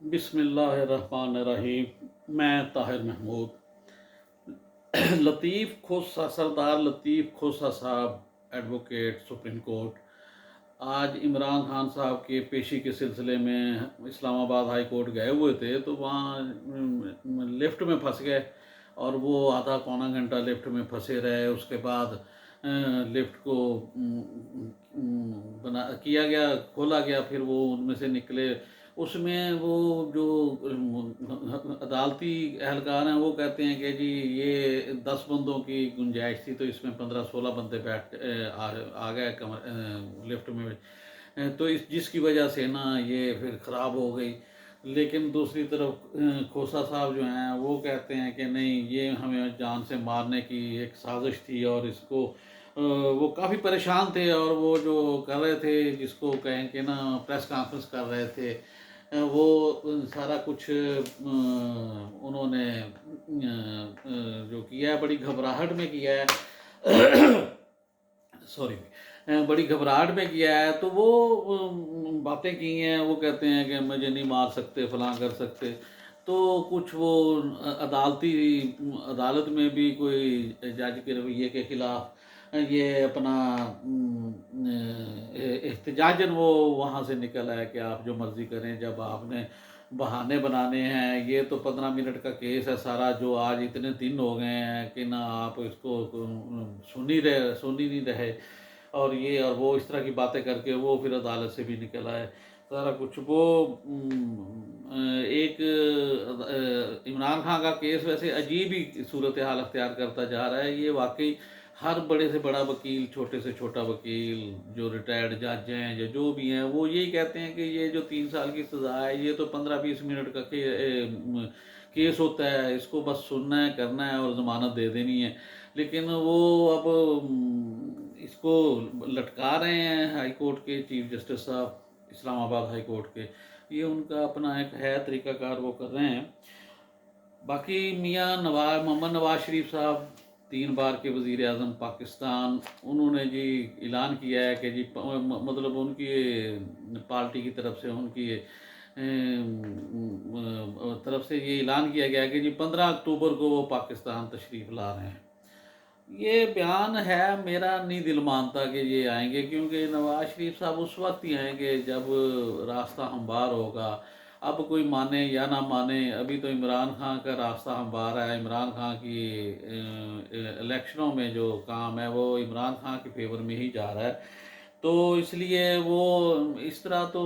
بسم اللہ الرحمن الرحیم۔ میں طاہر محمود لطیف کھوسہ سردار لطیف کھوسہ صاحب ایڈوکیٹ سپریم کورٹ آج عمران خان صاحب کے پیشی کے سلسلے میں اسلام آباد ہائی کورٹ گئے ہوئے تھے، تو وہاں لفٹ میں پھنس گئے اور وہ آدھا پونا گھنٹہ لفٹ میں پھنسے رہے۔ اس کے بعد لفٹ کو کیا گیا، کھولا گیا، پھر وہ ان میں سے نکلے۔ اس میں وہ جو عدالتی اہلکار ہیں وہ کہتے ہیں کہ جی یہ 10 بندوں کی گنجائش تھی، تو اس میں 15-16 بندے بیٹھ آ گئے لفٹ میں، تو جس کی وجہ سے نا یہ پھر خراب ہو گئی۔ لیکن دوسری طرف کھوسہ صاحب جو ہیں وہ کہتے ہیں کہ نہیں، یہ ہمیں جان سے مارنے کی ایک سازش تھی، اور اس کو وہ کافی پریشان تھے، اور وہ جو کر رہے تھے، جس کو کہیں کہ نا پریس کانفرنس کر رہے تھے، وہ سارا کچھ انہوں نے جو کیا ہے بڑی گھبراہٹ میں کیا ہے سوری بڑی گھبراہٹ میں کیا ہے۔ تو وہ باتیں کی ہیں، وہ کہتے ہیں کہ مجھے نہیں مار سکتے، فلاں کر سکتے۔ تو کچھ وہ عدالت میں بھی کوئی جج کے رویے کے خلاف یہ اپنا احتجاجاً وہ وہاں سے نکل ہے کہ آپ جو مرضی کریں، جب آپ نے بہانے بنانے ہیں، یہ تو 15 منٹ کا کیس ہے سارا، جو آج اتنے دن ہو گئے ہیں کہ نہ آپ اس کو سنی نہیں رہے، اور یہ اور وہ اس طرح کی باتیں کر کے وہ پھر عدالت سے بھی نکل آئے سارا کچھ۔ وہ ایک عمران خان کا کیس ویسے عجیب ہی صورتحال اختیار کرتا جا رہا ہے۔ یہ واقعی ہر بڑے سے بڑا وکیل، چھوٹے سے چھوٹا وکیل، جو ریٹائرڈ جج ہیں یا جو بھی ہیں، وہ یہی کہتے ہیں کہ یہ جو 3 سال کی سزا ہے، یہ تو 15-20 منٹ کا کیس ہوتا ہے، اس کو بس سننا ہے، کرنا ہے اور ضمانت دے دینی ہے۔ لیکن وہ اب اس کو لٹکا رہے ہیں ہائی کورٹ کے چیف جسٹس صاحب، اسلام آباد ہائی کورٹ کے۔ یہ ان کا اپنا ایک ہے طریقہ کار، وہ کر رہے ہیں۔ باقی میاں محمد نواز شریف صاحب 3 بار کے وزیر اعظم پاکستان، انہوں نے جی اعلان کیا ہے کہ جی مطلب ان کی پارٹی کی طرف سے، ان کی طرف سے یہ اعلان کیا گیا کہ جی 15 اکتوبر کو وہ پاکستان تشریف لا رہے ہیں۔ یہ بیان ہے، میرا نہیں دل مانتا کہ یہ آئیں گے، کیونکہ نواز شریف صاحب اس وقت ہی آئیں گے جب راستہ ہموار ہوگا۔ اب کوئی مانے یا نہ مانے، ابھی تو عمران خان کا راستہ ہموار ہے۔ عمران خان کی الیکشنوں میں جو کام ہے وہ عمران خان کے فیور میں ہی جا رہا ہے، تو اس لیے وہ اس طرح تو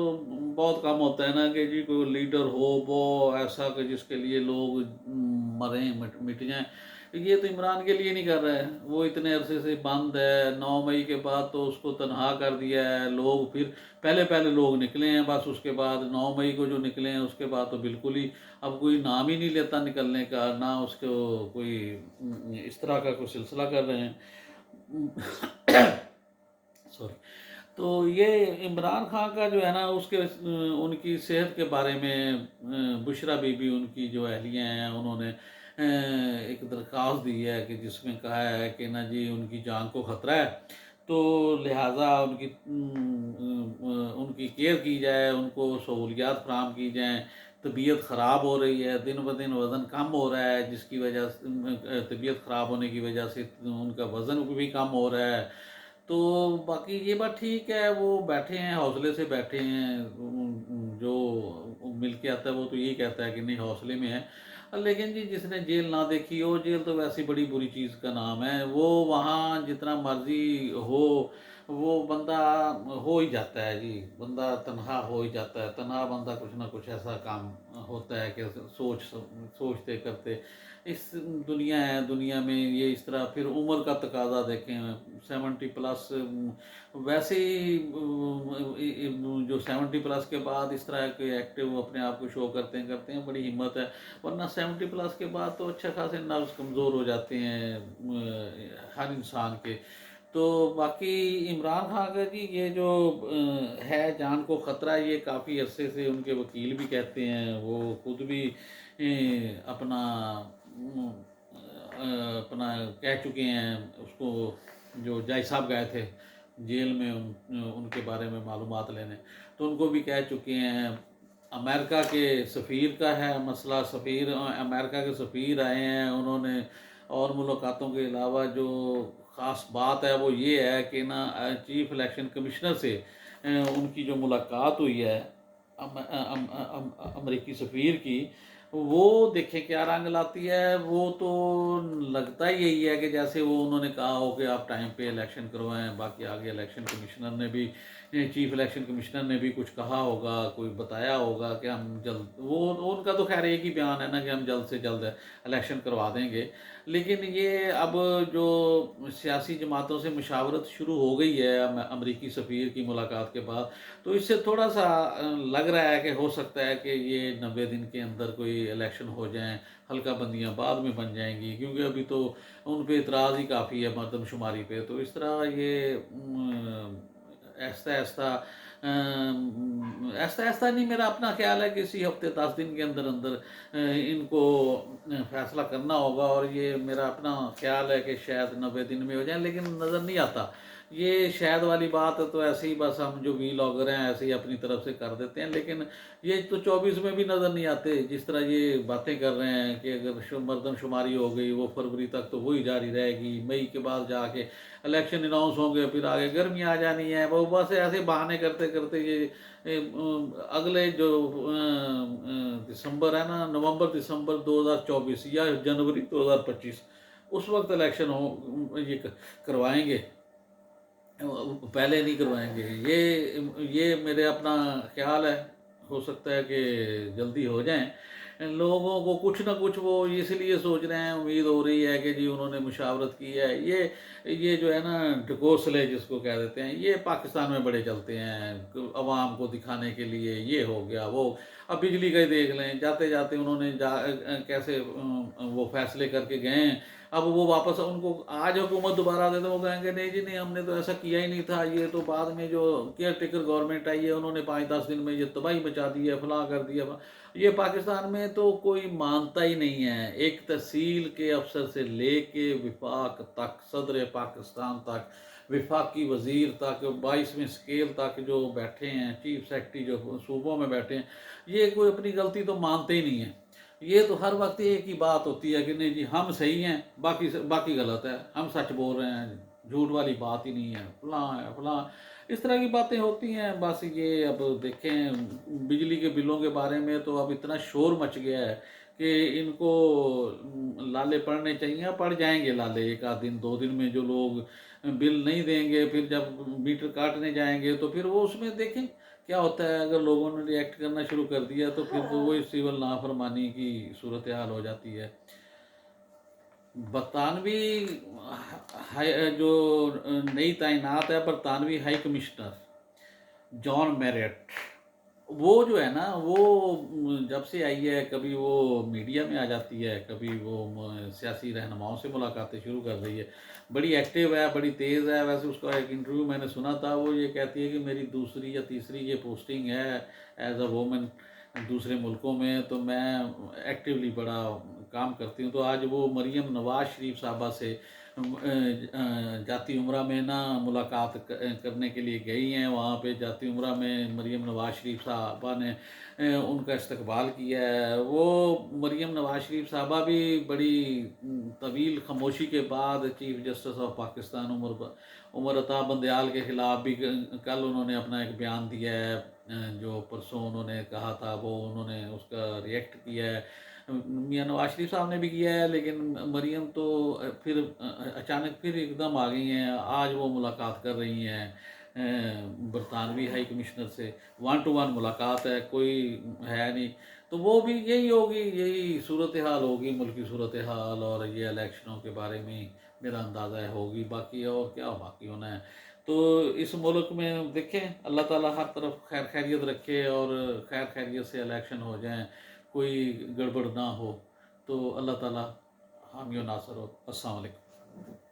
بہت کم ہوتا ہے نا کہ جی کوئی لیڈر ہو وہ ایسا کہ جس کے لیے لوگ مریں مٹ جائیں۔ یہ تو عمران کے لیے نہیں کر رہا ہے، وہ اتنے عرصے سے بند ہے۔ 9 مئی کے بعد تو اس کو تنہا کر دیا ہے، لوگ پھر پہلے لوگ نکلے ہیں، بس اس کے بعد 9 مئی کو جو نکلے ہیں، اس کے بعد تو بالکل ہی اب کوئی نام ہی نہیں لیتا نکلنے کا، نہ اس کو کوئی اس طرح کا کوئی سلسلہ کر رہے ہیں سوری۔ تو یہ عمران خان کا جو ہے نا، ان کی صحت کے بارے میں بشرا بی بی، ان کی جو اہلیہ ہیں، انہوں نے ایک درخواست دی ہے کہ جس میں کہا ہے کہ نا جی ان کی جان کو خطرہ ہے، تو لہٰذا ان کی کیئر کی جائے، ان کو سہولیات فراہم کی جائیں۔ طبیعت خراب ہو رہی ہے، دن بدن وزن کم ہو رہا ہے، جس کی وجہ سے طبیعت خراب ہونے کی وجہ سے ان کا وزن بھی کم ہو رہا ہے۔ تو باقی یہ بات ٹھیک ہے، وہ بیٹھے ہیں، حوصلے سے بیٹھے ہیں، جو مل کے آتا ہے وہ تو یہی کہتا ہے کہ نہیں حوصلے میں ہے۔ لیکن جی جس نے جیل نہ دیکھی ہو، جیل تو ویسی بڑی بری چیز کا نام ہے، وہ وہاں جتنا مرضی ہو، وہ بندہ ہو ہی جاتا ہے جی، بندہ تنہا ہو ہی جاتا ہے، تنہا بندہ کچھ نہ کچھ ایسا کام ہوتا ہے کہ سوچتے کرتے۔ اس دنیا میں یہ اس طرح، پھر عمر کا تقاضا دیکھیں، 70+ ویسے ہی جو 70+ کے بعد اس طرح کے ایکٹیو اپنے آپ کو شو کرتے ہیں بڑی ہمت ہے، ورنہ 70+ کے بعد تو اچھا خاصے نروس کمزور ہو جاتے ہیں ہر انسان کے۔ تو باقی عمران خان کا جی یہ جو ہے جان کو خطرہ، یہ کافی عرصے سے ان کے وکیل بھی کہتے ہیں، وہ خود بھی اپنا کہہ چکے ہیں، اس کو جو جج صاحب گئے تھے جیل میں ان کے بارے میں معلومات لینے، تو ان کو بھی کہہ چکے ہیں امریکہ کے سفیر کا ہے مسئلہ. سفیر امریکہ کے سفیر آئے ہیں, انہوں نے اور ملاقاتوں کے علاوہ جو خاص بات ہے وہ یہ ہے کہ نا چیف الیکشن کمشنر سے ان کی جو ملاقات ہوئی ہے امریکی سفیر کی, وہ دیکھیں کیا رنگ لاتی ہے. وہ تو لگتا ہی یہی ہے کہ جیسے وہ انہوں نے کہا ہو کہ آپ ٹائم پہ الیکشن کروائیں. باقی آگے الیکشن کمشنر نے بھی چیف الیکشن کمشنر نے بھی کچھ کہا ہوگا, کوئی بتایا ہوگا کہ ہم جلد, وہ ان کا تو خیر ایک ہی بیان ہے نا کہ ہم جلد سے جلد الیکشن کروا دیں گے. لیکن یہ اب جو سیاسی جماعتوں سے مشاورت شروع ہو گئی ہے امریکی سفیر کی ملاقات کے بعد, تو اس سے تھوڑا سا لگ رہا ہے کہ ہو سکتا ہے کہ یہ 90 دن کے اندر کوئی الیکشن ہو جائیں, حلقہ بندیاں بعد میں بن جائیں گی, کیونکہ ابھی تو ان پہ اعتراض ہی کافی ہے مردم شماری پہ. تو اس طرح یہ آہستہ آہستہ نہیں, میرا اپنا خیال ہے کہ اسی ہفتے 10 دن کے اندر اندر ان کو فیصلہ کرنا ہوگا. اور یہ میرا اپنا خیال ہے کہ شاید 90 دن میں ہو جائیں, لیکن نظر نہیں آتا. یہ شاید والی بات ہے تو ایسے ہی بس ہم جو وی لاگر ہیں ایسے ہی اپنی طرف سے کر دیتے ہیں, لیکن یہ تو 24 میں بھی نظر نہیں آتے. جس طرح یہ باتیں کر رہے ہیں کہ اگر مردم شماری ہو گئی وہ فروری تک تو وہی جاری رہے گی, مئی کے بعد جا کے الیکشن اناؤنس ہوں گے, پھر آگے گرمی آ جانی ہے. وہ بس ایسے بہانے کرتے کرتے یہ اگلے جو دسمبر ہے نا, نومبر دسمبر 2024 یا جنوری 2025 اس وقت الیکشن یہ کروائیں گے, پہلے نہیں کروائیں گے. یہ میرے اپنا خیال ہے. ہو سکتا ہے کہ جلدی ہو جائیں. لوگوں کو کچھ نہ کچھ وہ اس لیے سوچ رہے ہیں, امید ہو رہی ہے کہ جی انہوں نے مشاورت کی ہے. یہ جو ہے نا ڈھکوسلے جس کو کہہ دیتے ہیں, یہ پاکستان میں بڑے چلتے ہیں عوام کو دکھانے کے لیے. یہ ہو گیا وہ, اب بجلی کا ہی دیکھ لیں, جاتے جاتے انہوں نے کیسے وہ فیصلے کر کے گئے ہیں. اب وہ واپس ان کو آج حکومت دوبارہ دے تو وہ کہیں گے نہیں جی نہیں, ہم نے تو ایسا کیا ہی نہیں تھا. یہ تو بعد میں جو کیئر ٹیکر گورنمنٹ آئی ہے انہوں نے 5-10 دن میں یہ تباہی مچا دی ہے, فلاں کر دیا. یہ پاکستان میں تو کوئی مانتا ہی نہیں ہے. ایک تحصیل کے افسر سے لے کے وفاق تک, صدر پاکستان تک, وفاقی وزیر تک, 22ویں اسکیل تک جو بیٹھے ہیں, چیف سیکرٹری جو صوبوں میں بیٹھے ہیں, یہ کوئی اپنی غلطی تو مانتے ہی نہیں ہیں. یہ تو ہر وقت ایک ہی بات ہوتی ہے کہ نہیں جی ہم صحیح ہیں, باقی غلط ہے, ہم سچ بول رہے ہیں, جھوٹ والی بات ہی نہیں ہے, فلاں ہے فلاں. اس طرح کی باتیں ہوتی ہیں. بس یہ اب دیکھیں بجلی کے بلوں کے بارے میں تو اب اتنا شور مچ گیا ہے کہ ان کو لالے پڑنے چاہیے, پڑ جائیں گے لالے 1 آدھ دن 2 دن میں. جو لوگ بل نہیں دیں گے, پھر جب میٹر کاٹنے جائیں گے تو پھر وہ اس میں دیکھیں کیا ہوتا ہے. اگر لوگوں نے ری ایکٹ کرنا شروع کر دیا تو پھر تو وہی سول نافرمانی کی صورتحال ہو جاتی ہے. برطانوی جو نئی تعینات ہے, برطانوی ہائی کمشنر جان میریٹ, وہ جو ہے نا وہ جب سے آئی ہے کبھی وہ میڈیا میں آ جاتی ہے, کبھی وہ سیاسی رہنماؤں سے ملاقاتیں شروع کر رہی ہے. بڑی ایکٹیو ہے, بڑی تیز ہے. ویسے اس کا ایک انٹرویو میں نے سنا تھا, وہ یہ کہتی ہے کہ میری 2 یا 3 یہ پوسٹنگ ہے ایز اے وومن دوسرے ملکوں میں, تو میں ایکٹیولی بڑا کام کرتی ہوں. تو آج وہ مریم نواز شریف صاحبہ سے جاتی عمرہ میں نا ملاقات کرنے کے لیے گئی ہیں. وہاں پہ جاتی عمرہ میں مریم نواز شریف صاحبہ نے ان کا استقبال کیا ہے. وہ مریم نواز شریف صاحبہ بھی بڑی طویل خاموشی کے بعد chief justice of Pakistan Umar Ata Bandial کے خلاف بھی کل انہوں نے اپنا ایک بیان دیا ہے, جو پرسوں انہوں نے کہا تھا وہ انہوں نے اس کا ریئیکٹ کیا ہے. میاں نواز شریف صاحب نے بھی کیا ہے, لیکن مریم تو پھر اچانک پھر ایک دم آ گئی ہیں. آج وہ ملاقات کر رہی ہیں برطانوی ہائی کمشنر سے, 1 to 1 ملاقات ہے, کوئی ہے نہیں. تو وہ بھی یہی ہوگی, یہی صورتحال ہوگی, ملکی صورتحال, اور یہ الیکشنوں کے بارے میں میرا اندازہ ہوگی. باقی اور کیا باقی ہونا ہے. تو اس ملک میں دیکھیں اللہ تعالیٰ ہر طرف خیر خیریت رکھے اور خیر خیریت سے الیکشن ہو جائیں, کوئی گڑبڑ نہ ہو. تو اللہ تعالیٰ حامی و ناصر ہو. السلام علیکم.